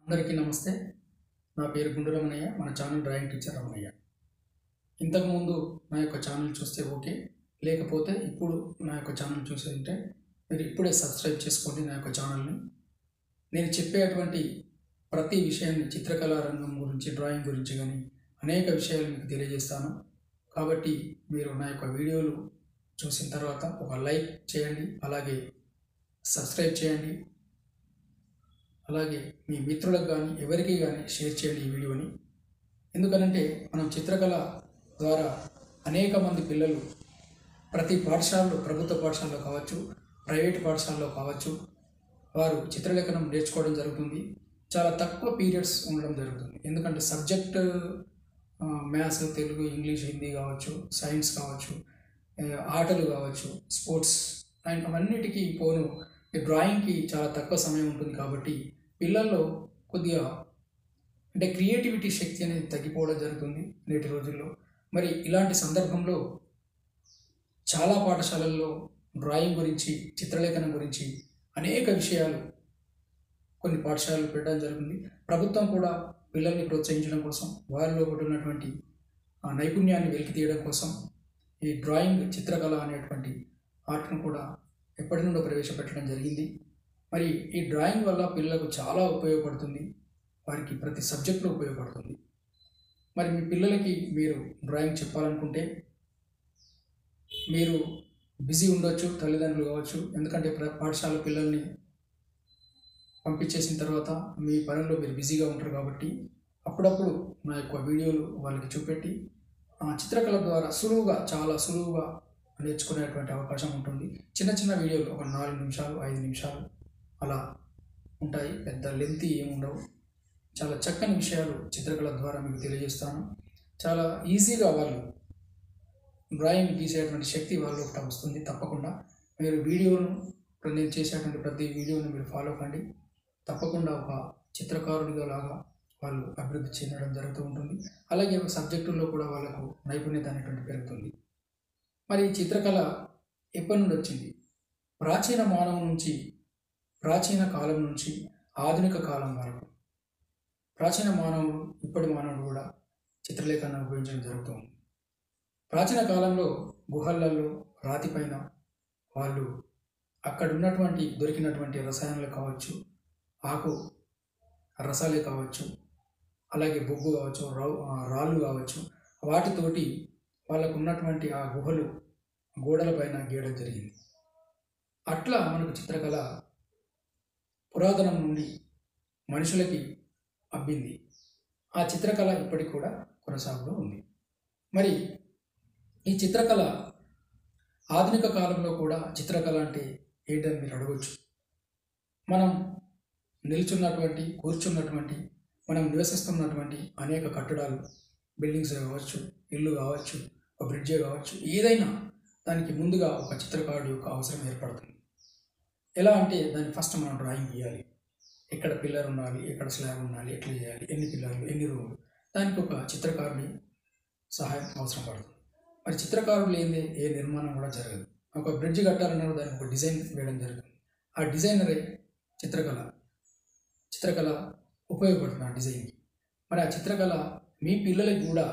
అందరికీ నమస్తే. నా పేరు గుండు రమణయ్య. మన ఛానల్ డ్రాయింగ్ టీచర్ రమణయ్య. ఇంతకుముందు నా యొక్క ఛానల్ చూస్తే ఓకే, లేకపోతే ఇప్పుడు నా యొక్క ఛానల్ చూసేంటే మీరు ఇప్పుడే సబ్స్క్రైబ్ చేసుకోండి నా యొక్క ఛానల్ని. నేను చెప్పేటువంటి ప్రతి విషయాన్ని చిత్రకళా రంగం గురించి, డ్రాయింగ్ గురించి కానీ అనేక విషయాలు మీకు తెలియజేస్తాను. కాబట్టి మీరు నా యొక్క వీడియోలు చూసిన తర్వాత ఒక లైక్ చేయండి, అలాగే సబ్స్క్రైబ్ చేయండి, అలాగే మీ మిత్రులకు కానీ ఎవరికి కానీ షేర్ చేయండి ఈ వీడియోని. ఎందుకనంటే మనం చిత్రకళ ద్వారా అనేక మంది పిల్లలు ప్రతి పాఠశాలలో, ప్రభుత్వ పాఠశాలలో కావచ్చు, ప్రైవేట్ పాఠశాలలో కావచ్చు, వారు చిత్రలేఖనం నేర్చుకోవడం జరుగుతుంది. చాలా తక్కువ పీరియడ్స్ ఉండడం జరుగుతుంది. ఎందుకంటే subject maths, Telugu, English, Hindi కావచ్చు, సైన్స్ కావచ్చు, ఆటలు కావచ్చు, స్పోర్ట్స్ అండ్ అవన్నిటికీ పోను డ్రాయింగ్కి చాలా తక్కువ సమయం ఉంటుంది. కాబట్టి పిల్లల్లో కొద్దిగా అంటే క్రియేటివిటీ శక్తి అనేది తగ్గిపోవడం జరుగుతుంది నేటి రోజుల్లో. మరి ఇలాంటి సందర్భంలో చాలా పాఠశాలల్లో డ్రాయింగ్ గురించి, చిత్రలేఖనం గురించి అనేక విషయాలు కొన్ని పాఠశాలలు పెట్టడం జరుగుతుంది. ప్రభుత్వం కూడా పిల్లల్ని ప్రోత్సహించడం కోసం, వారిలో ఉన్నటువంటి నైపుణ్యాన్ని వెలికి తీయడం కోసం ఈ డ్రాయింగ్, చిత్రకళ అనేటువంటి ఆర్ట్ను కూడా ఎప్పటి నుండో ప్రవేశపెట్టడం జరిగింది. మరి ఈ డ్రాయింగ్ వల్ల పిల్లలకు చాలా ఉపయోగపడుతుంది, వారికి ప్రతి సబ్జెక్టులో ఉపయోగపడుతుంది. మరి మీ పిల్లలకి మీరు డ్రాయింగ్ చెప్పాలనుకుంటే మీరు బిజీ ఉండొచ్చు, తల్లిదండ్రులు కావచ్చు. ఎందుకంటే పాఠశాల పిల్లల్ని పంపించేసిన తర్వాత మీ పనుల్లో మీరు బిజీగా ఉంటారు. కాబట్టి అప్పుడప్పుడు నా యొక్క వీడియోలు వాళ్ళకి చూపెట్టి చిత్రకళ ద్వారా చాలా సులువుగా నేర్చుకునేటువంటి అవకాశం ఉంటుంది. చిన్న చిన్న వీడియోలు ఒక 4 నిమిషాలు, 5 నిమిషాలు అలా ఉంటాయి. పెద్ద లెంత్ ఏముండవు. చాలా చక్కని విషయాలు చిత్రకళ ద్వారా మీకు తెలియజేస్తాను. చాలా ఈజీగా వాళ్ళు డ్రాయింగ్ గీసేటువంటి శక్తి వాళ్ళు ఒకటి వస్తుంది. తప్పకుండా మీరు వీడియోను, నేను చేసేటువంటి ప్రతి వీడియోను మీరు ఫాలో కండి. తప్పకుండా ఒక చిత్రకారుడిగా లాగా వాళ్ళు అభివృద్ధి చెందడం జరుగుతూ ఉంటుంది. అలాగే ఒక సబ్జెక్టుల్లో కూడా వాళ్ళకు నైపుణ్యత అనేటువంటి పెరుగుతుంది. మరి చిత్రకళ ఎప్పటి నుండి వచ్చింది? ప్రాచీన కాలం నుంచి ఆధునిక కాలం వరకు ప్రాచీన మానవుడు, ఇప్పటి మానవుడు కూడా చిత్రలేఖనాన్ని ఉపయోగించడం జరుగుతుంది. ప్రాచీన కాలంలో గుహలలో, రాతిపైన వాళ్ళు అక్కడ ఉన్నటువంటి దొరికినటువంటి రసాయనాలు కావచ్చు, ఆకు రసాలే కావచ్చు, అలాగే బొగ్గు కావచ్చు, రాళ్ళు కావచ్చు, వాటితోటి వాళ్ళకు ఉన్నటువంటి ఆ గుహలు గోడలపైన గీయడం జరిగింది. అట్లా మనకు చిత్రకళ పురాతనం నుండి మనుషులకి అబ్బింది. ఆ చిత్రకళ ఇప్పటికి కూడా కొనసాగుతూ ఉంది. మరి ఈ చిత్రకళ ఆధునిక కాలంలో కూడా చిత్రకళ అంటే ఏంటని మీరు అడగవచ్చు. మనం నిల్చున్నటువంటి, కూర్చున్నటువంటి, మనం నివసిస్తున్నటువంటి అనేక కట్టడాలు, బిల్డింగ్స్ కావచ్చు, ఇల్లు కావచ్చు, ఒక బ్రిడ్జే కావచ్చు, ఏదైనా దానికి ముందుగా ఒక చిత్రకారుడు యొక్క అవసరం ఏర్పడుతుంది. ఎలా అంటే దాన్ని ఫస్ట్ మనం డ్రాయింగ్ గీయాలి. ఎక్కడ పిల్లర్ ఉండాలి, ఎక్కడ స్లాబ్ ఉండాలి, ఎట్లా చేయాలి, ఎన్ని పిల్లర్లు, ఎన్ని రూములు, దానికి ఒక చిత్రకారుడి సహాయం అవసరం పడుతుంది. మరి చిత్రకారుడు లేనిదే ఏ నిర్మాణం కూడా జరగదు. ఒక బ్రిడ్జ్ కట్టాలన్నా దానికి ఒక డిజైన్ వేయడం జరుగుతుంది. ఆ డిజైనరే చిత్రకళ ఉపయోగపడుతుంది ఆ డిజైన్కి. మరి ఆ చిత్రకళ మీ పిల్లలకి కూడా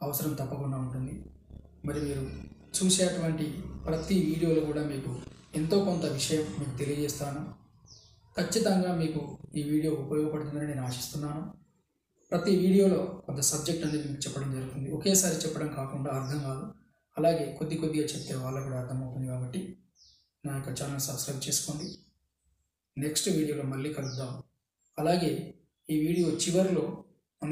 అవసరం తప్పకుండా ఉంటుంది. మరి మీరు చూసేటువంటి ప్రతి వీడియోలో కూడా మీకు ఎంతో కొంత విషయం మీకు తెలియజేస్తాను. ఖచ్చితంగా మీకు ఈ వీడియో ఉపయోగపడుతుందని నేను ఆశిస్తున్నాను. ప్రతి వీడియోలో కొంత సబ్జెక్ట్ అనేది మీకు చెప్పడం జరుగుతుంది. ఒకేసారి చెప్పడం కాకుండా అర్థం కాదు, అలాగే కొద్దిగా చెప్తే వాళ్ళకు కూడా అర్థమవుతుంది. కాబట్టి నా యొక్క ఛానల్ సబ్స్క్రైబ్ చేసుకోండి. నెక్స్ట్ వీడియోలో మళ్ళీ కలుద్దాం. అలాగే ఈ వీడియో చివరిలో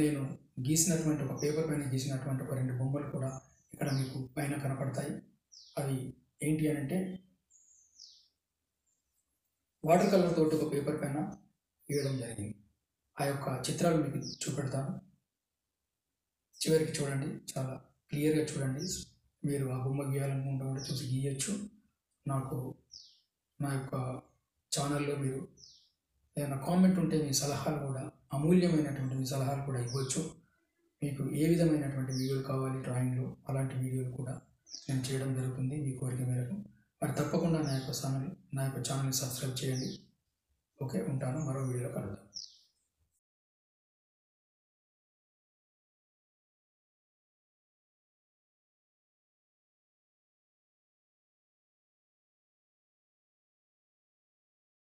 నేను గీసినటువంటి ఒక పేపర్ పైన గీసినటువంటి ఒక 2 బొమ్మలు కూడా ఇక్కడ మీకు పైన కనపడతాయి. అవి ఏంటి అని అంటే వాటర్ కలర్ తోటి ఒక పేపర్ పైన గీయడం జరిగింది. ఆ యొక్క చిత్రాలు మీకు చూపెడతాను. చివరికి చూడండి, చాలా క్లియర్గా చూడండి. మీరు ఆ బొమ్మ గీయాలనుకుంటూ కూడా చూసి గీయచ్చు. నాకు నా యొక్క ఛానల్లో మీరు ఏదైనా కామెంట్ ఉంటే మీ సలహాలు కూడా, అమూల్యమైనటువంటి మీ సలహాలు కూడా ఇవ్వచ్చు. మీకు ఏ విధమైనటువంటి వీడియోలు కావాలి డ్రాయింగ్లో, అలాంటి వీడియోలు కూడా నేను చేయడం జరుగుతుంది మీ కోరిక మేరకు. మరి తప్పకుండా నా యొక్క ఛానల్ని సబ్స్క్రైబ్ చేయండి. ఓకే, ఉంటాను. మరో వీడియోలో కలుద్దాం.